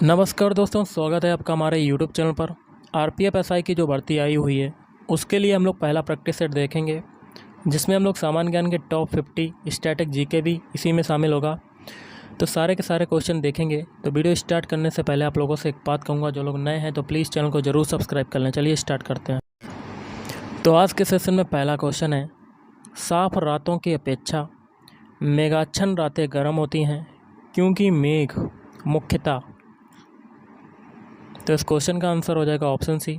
नमस्कार दोस्तों, स्वागत है आपका हमारे YouTube चैनल पर। आरपीएफ एसआई की जो भर्ती आई हुई है उसके लिए हम लोग पहला प्रैक्टिस सेट देखेंगे, जिसमें हम लोग सामान्य ज्ञान के टॉप 50 स्टैटिक जीके भी इसी में शामिल होगा। तो सारे के सारे क्वेश्चन देखेंगे। तो वीडियो स्टार्ट करने से पहले आप लोगों से एक बात कहूँगा, जो लोग नए हैं तो प्लीज़ चैनल को ज़रूर सब्सक्राइब कर लें। चलिए स्टार्ट करते हैं। तो आज के सेशन में पहला क्वेश्चन है, साफ रातों की अपेक्षा मेघाच्छन्न रातें गर्म होती हैं क्योंकि मेघ मुख्यतः। तो इस क्वेश्चन का आंसर हो जाएगा ऑप्शन सी,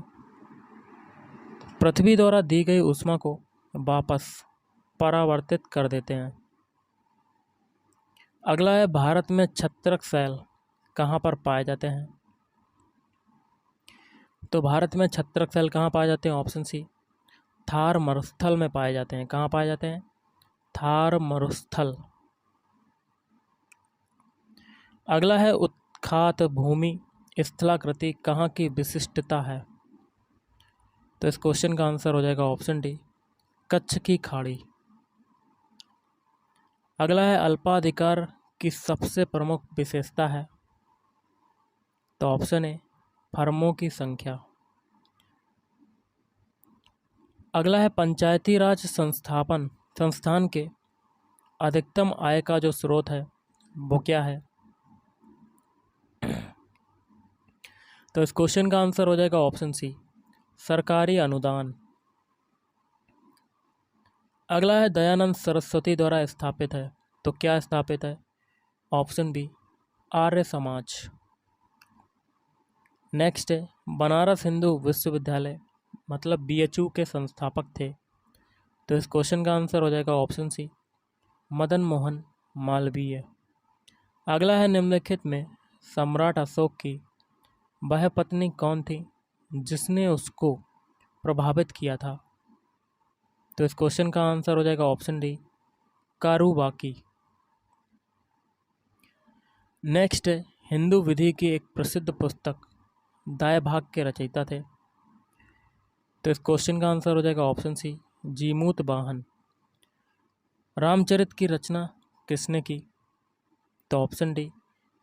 पृथ्वी द्वारा दी गई ऊष्मा को वापस परावर्तित कर देते हैं। अगला है, भारत में छत्रक सेल कहाँ पर पाए जाते हैं। तो भारत में छत्रक सेल कहाँ पाए जाते हैं? ऑप्शन सी, थार मरुस्थल में पाए जाते हैं। कहाँ पाए जाते हैं? थार मरुस्थल। अगला है, उत्खात भूमि स्थलाकृति कहाँ की विशिष्टता है। तो इस क्वेश्चन का आंसर हो जाएगा ऑप्शन डी, कच्छ की खाड़ी। अगला है, अल्पाधिकार की सबसे प्रमुख विशेषता है। तो ऑप्शन ए, फर्मों की संख्या। अगला है, पंचायती राज संस्थान के अधिकतम आय का जो स्रोत है वो क्या है। तो इस क्वेश्चन का आंसर हो जाएगा ऑप्शन सी, सरकारी अनुदान। अगला है, दयानंद सरस्वती द्वारा स्थापित है। तो क्या स्थापित है? Option B, Arya Samaj. Next है, बनारस हिंदू विश्वविद्यालय मतलब बीएचयू के संस्थापक थे। तो इस क्वेश्चन का आंसर हो जाएगा ऑप्शन सी, मदन मोहन मालवीय। अगला है, निम्नलिखित में सम्राट अशोक की वह पत्नी कौन थी जिसने उसको प्रभावित किया था। तो इस क्वेश्चन का आंसर हो जाएगा ऑप्शन डी, कारूबाकी। नेक्स्ट है, हिंदू विधि की एक प्रसिद्ध पुस्तक दाय भाग के रचयिता थे। तो इस क्वेश्चन का आंसर हो जाएगा ऑप्शन सी, जीमूत वाहन। रामचरित की रचना किसने की? तो ऑप्शन डी,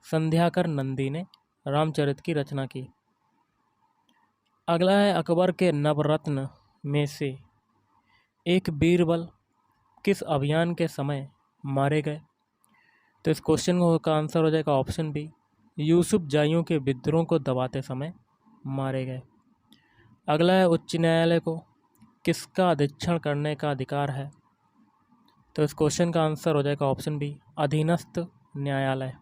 संध्याकर नंदी ने रामचरित की रचना की। अगला है, अकबर के नवरत्न में से एक बीरबल किस अभियान के समय मारे गए। तो इस क्वेश्चन का आंसर हो जाएगा ऑप्शन बी, यूसुफ जाइयों के विद्रोह को दबाते समय मारे गए। अगला है, उच्च न्यायालय को किसका अधीक्षण करने का अधिकार है। तो इस क्वेश्चन का आंसर हो जाएगा ऑप्शन बी, अधीनस्थ न्यायालय।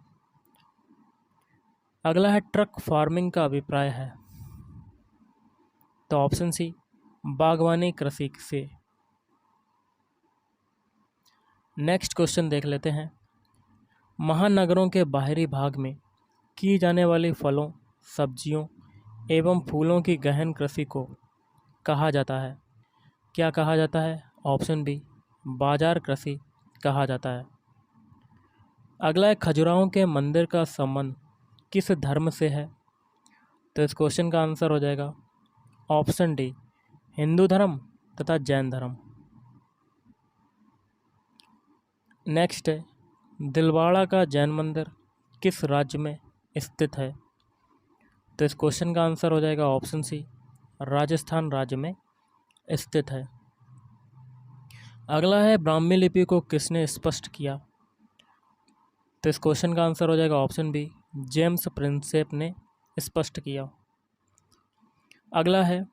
अगला है, ट्रक फार्मिंग का अभिप्राय है। तो ऑप्शन सी, बागवानी कृषि से। नेक्स्ट क्वेश्चन देख लेते हैं, महानगरों के बाहरी भाग में की जाने वाली फलों, सब्जियों एवं फूलों की गहन कृषि को कहा जाता है। क्या कहा जाता है? ऑप्शन बी, बाजार कृषि कहा जाता है। अगला है, खजुराहों के मंदिर का संबंध किस धर्म से है। तो इस क्वेश्चन का आंसर हो जाएगा ऑप्शन डी, हिंदू धर्म तथा जैन धर्म। नेक्स्ट है, दिलवाड़ा का जैन मंदिर किस राज्य में स्थित है। तो इस क्वेश्चन का आंसर हो जाएगा ऑप्शन सी, राजस्थान राज्य में स्थित है। अगला है, ब्राह्मी लिपि को किसने स्पष्ट किया। तो इस क्वेश्चन का आंसर हो जाएगा ऑप्शन बी, जेम्स प्रिंसेप ने स्पष्ट किया। अगला है,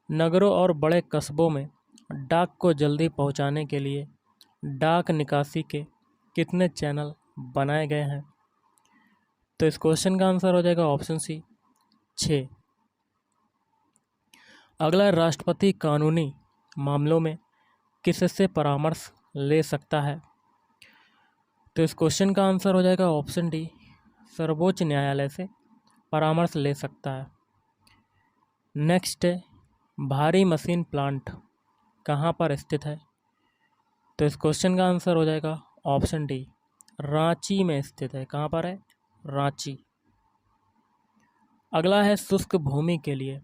नगरों और बड़े कस्बों में डाक को जल्दी पहुंचाने के लिए डाक निकासी के कितने चैनल बनाए गए हैं। तो इस क्वेश्चन का आंसर हो जाएगा ऑप्शन सी, 6। अगला, राष्ट्रपति कानूनी मामलों में किससे परामर्श ले सकता है। तो इस क्वेश्चन का आंसर हो जाएगा ऑप्शन डी, सर्वोच्च न्यायालय से परामर्श ले सकता है। नेक्स्ट है, भारी मशीन प्लांट कहाँ पर स्थित है। तो इस क्वेश्चन का आंसर हो जाएगा ऑप्शन डी, रांची में स्थित है। कहाँ पर है? रांची। अगला है, शुष्क भूमि के लिए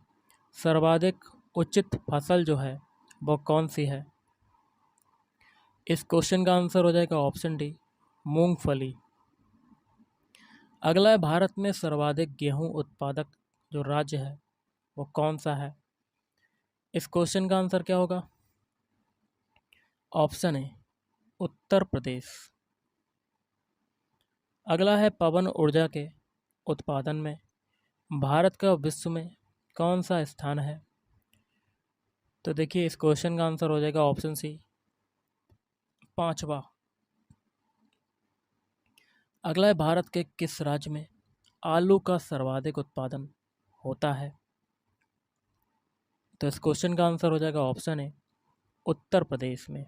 सर्वाधिक उचित फसल जो है वो कौन सी है। इस क्वेश्चन का आंसर हो जाएगा ऑप्शन डी, मूंगफली। अगला है, भारत में सर्वाधिक गेहूं उत्पादक जो राज्य है वो कौन सा है? इस क्वेश्चन का आंसर क्या होगा? ऑप्शन है उत्तर प्रदेश। अगला है, पवन ऊर्जा के उत्पादन में भारत का विश्व में कौन सा स्थान है? तो देखिए, इस क्वेश्चन का आंसर हो जाएगा ऑप्शन सी, पांचवा। अगला है, भारत के किस राज्य में आलू का सर्वाधिक उत्पादन होता है? तो इस क्वेश्चन का आंसर हो जाएगा ऑप्शन है उत्तर प्रदेश में।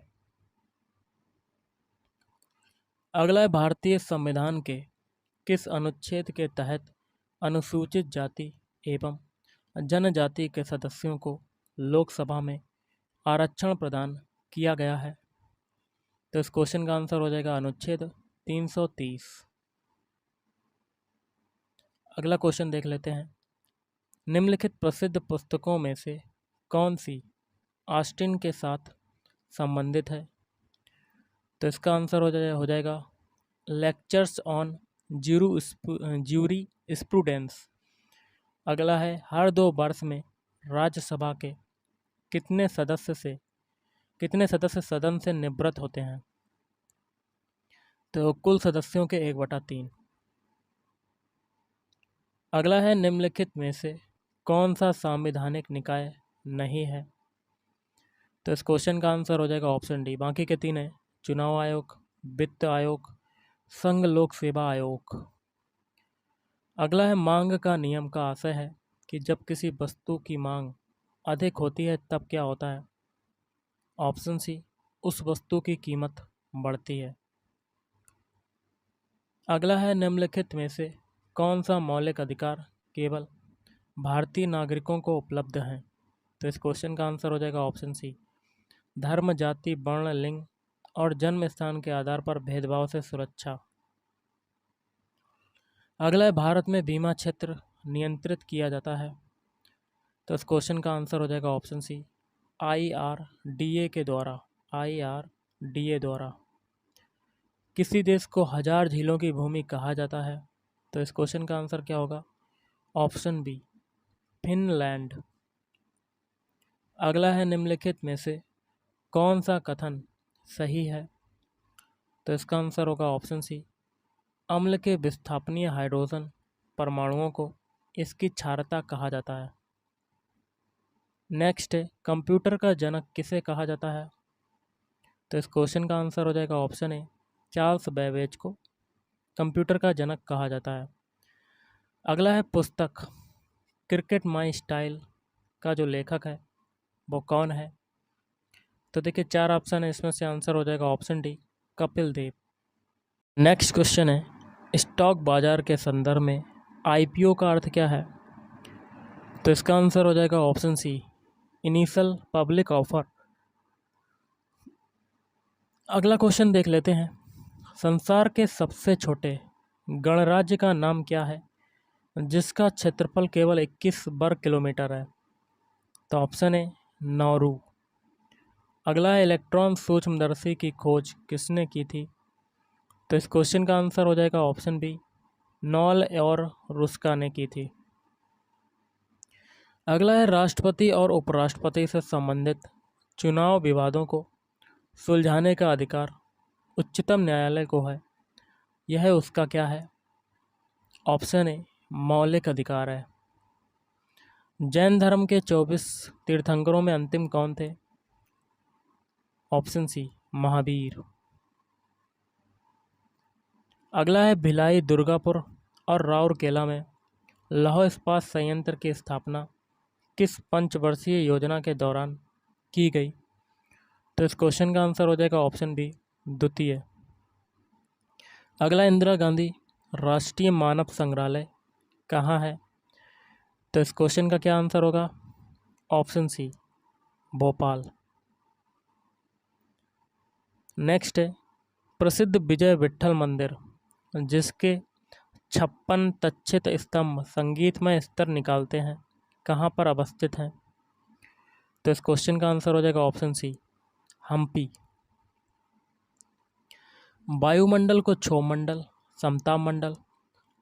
अगला है, भारतीय संविधान के किस अनुच्छेद के तहत अनुसूचित जाति एवं जनजाति के सदस्यों को लोकसभा में आरक्षण प्रदान किया गया है? तो इस क्वेश्चन का आंसर हो जाएगा अनुच्छेद 330। अगला क्वेश्चन देख लेते हैं। निम्नलिखित प्रसिद्ध पुस्तकों में से कौन सी ऑस्टिन के साथ संबंधित है? तो इसका आंसर हो जाएगा लेक्चर्स ऑन ज्यूरी स्प्रूडेंस। अगला है, हर 2 वर्ष में राज्यसभा के कितने सदस्य सदन से निवृत्त होते हैं? तो कुल सदस्यों के 1/3। अगला है, निम्नलिखित में से कौन सा संवैधानिक निकाय नहीं है? तो इस क्वेश्चन का आंसर हो जाएगा ऑप्शन डी, बाकी के 3 है चुनाव आयोग, वित्त आयोग, संघ लोक सेवा आयोग। अगला है, मांग का नियम का आशय है कि जब किसी वस्तु की मांग अधिक होती है तब क्या होता है? ऑप्शन सी, उस वस्तु की कीमत बढ़ती है। अगला है, निम्नलिखित में से कौन सा मौलिक अधिकार केवल भारतीय नागरिकों को उपलब्ध है? तो इस क्वेश्चन का आंसर हो जाएगा ऑप्शन सी, धर्म, जाति, वर्ण, लिंग और जन्म स्थान के आधार पर भेदभाव से सुरक्षा। अगला है, भारत में बीमा क्षेत्र नियंत्रित किया जाता है? तो इस क्वेश्चन का आंसर हो जाएगा ऑप्शन सी, IRDA के द्वारा। IRDA द्वारा। किसी देश को 1000 झीलों की भूमि कहा जाता है? तो इस क्वेश्चन का आंसर क्या होगा? Option B, Finland. अगला है, निम्नलिखित में से कौन सा कथन सही है? तो इसका आंसर होगा ऑप्शन सी, अम्ल के विस्थापनीय हाइड्रोजन परमाणुओं को इसकी क्षारता कहा जाता है। नेक्स्ट है, कंप्यूटर का जनक किसे कहा जाता है? तो इस क्वेश्चन का आंसर हो जाएगा ऑप्शन ए, चार्ल्स बेबेज को कंप्यूटर का जनक कहा जाता है। अगला है, पुस्तक क्रिकेट माई स्टाइल का जो लेखक है वो कौन है? तो देखिए, 4 ऑप्शन है, इसमें से आंसर हो जाएगा option D, Kapil Dev. Next question है, स्टॉक बाजार के संदर्भ में IPO का अर्थ क्या है? तो इसका आंसर हो जाएगा option C, initial public offer. अगला क्वेश्चन देख लेते हैं। संसार के सबसे छोटे गणराज्य का नाम क्या है जिसका क्षेत्रफल केवल 21 वर्ग किलोमीटर है? तो ऑप्शन है नौरू। अगला है, इलेक्ट्रॉन सूक्ष्मदर्शी की खोज किसने की थी? तो इस क्वेश्चन का आंसर हो जाएगा ऑप्शन बी, नॉल और रुस्का ने की थी। अगला है, राष्ट्रपति और उपराष्ट्रपति से संबंधित चुनाव विवादों को सुलझाने का अधिकार उच्चतम न्यायालय को है, यह उसका क्या है? ऑप्शन ए, मौलिक अधिकार है। जैन धर्म के 24 तीर्थंकरों में अंतिम कौन थे? Option C, Mahavir. अगला है, भिलाई, दुर्गापुर और राउरकेला में लौह इस्पात संयंत्र की स्थापना किस पंचवर्षीय योजना के दौरान की गई? तो इस क्वेश्चन का आंसर हो जाएगा ऑप्शन बी, द्वितीय। अगला, इंदिरा गांधी राष्ट्रीय मानव संग्रहालय कहाँ है? तो इस क्वेश्चन का क्या आंसर होगा? Option C, Bhopal. नेक्स्ट है, प्रसिद्ध विजय विट्ठल मंदिर जिसके 56 तक्षित स्तंभ संगीतमय स्तर निकालते हैं कहाँ पर अवस्थित हैं? तो इस क्वेश्चन का आंसर हो जाएगा ऑप्शन सी, हम्पी। वायुमंडल को क्षोभ मंडल, समताप मंडल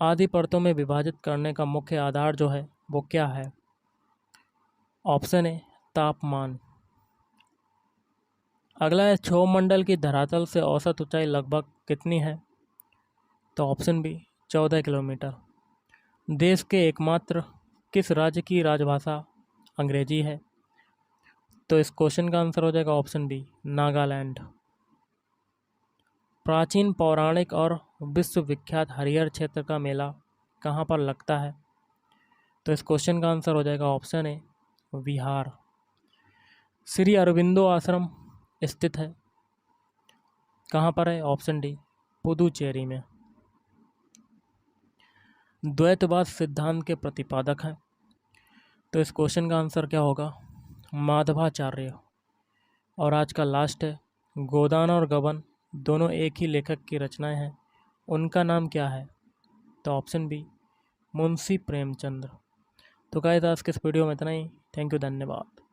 आधी परतों में विभाजित करने का मुख्य आधार जो है वो क्या है? ऑप्शन ए तापमान। अगला है, क्षोभमंडल की धरातल से औसत ऊंचाई लगभग कितनी है? तो ऑप्शन बी 14 किलोमीटर। देश के एकमात्र किस राज्य की राजभाषा अंग्रेजी है? तो इस क्वेश्चन का आंसर हो जाएगा ऑप्शन बी नागालैंड। प्राचीन पौराणिक और विश्वविख्यात हरिहर क्षेत्र का मेला कहाँ पर लगता है? तो इस क्वेश्चन का आंसर हो जाएगा ऑप्शन ए बिहार। श्री अरविंदो आश्रम स्थित है कहाँ पर है? ऑप्शन डी पुदुचेरी में। द्वैतवाद सिद्धांत के प्रतिपादक हैं, तो इस क्वेश्चन का आंसर क्या होगा? माधवाचार्य। और आज का लास्ट है, गोदान और गबन दोनों एक ही लेखक की रचनाएं हैं, उनका नाम क्या है? तो ऑप्शन बी मुंशी प्रेमचंद्र। तो गाइस आज के इस वीडियो में इतना ही। थैंक यू, धन्यवाद।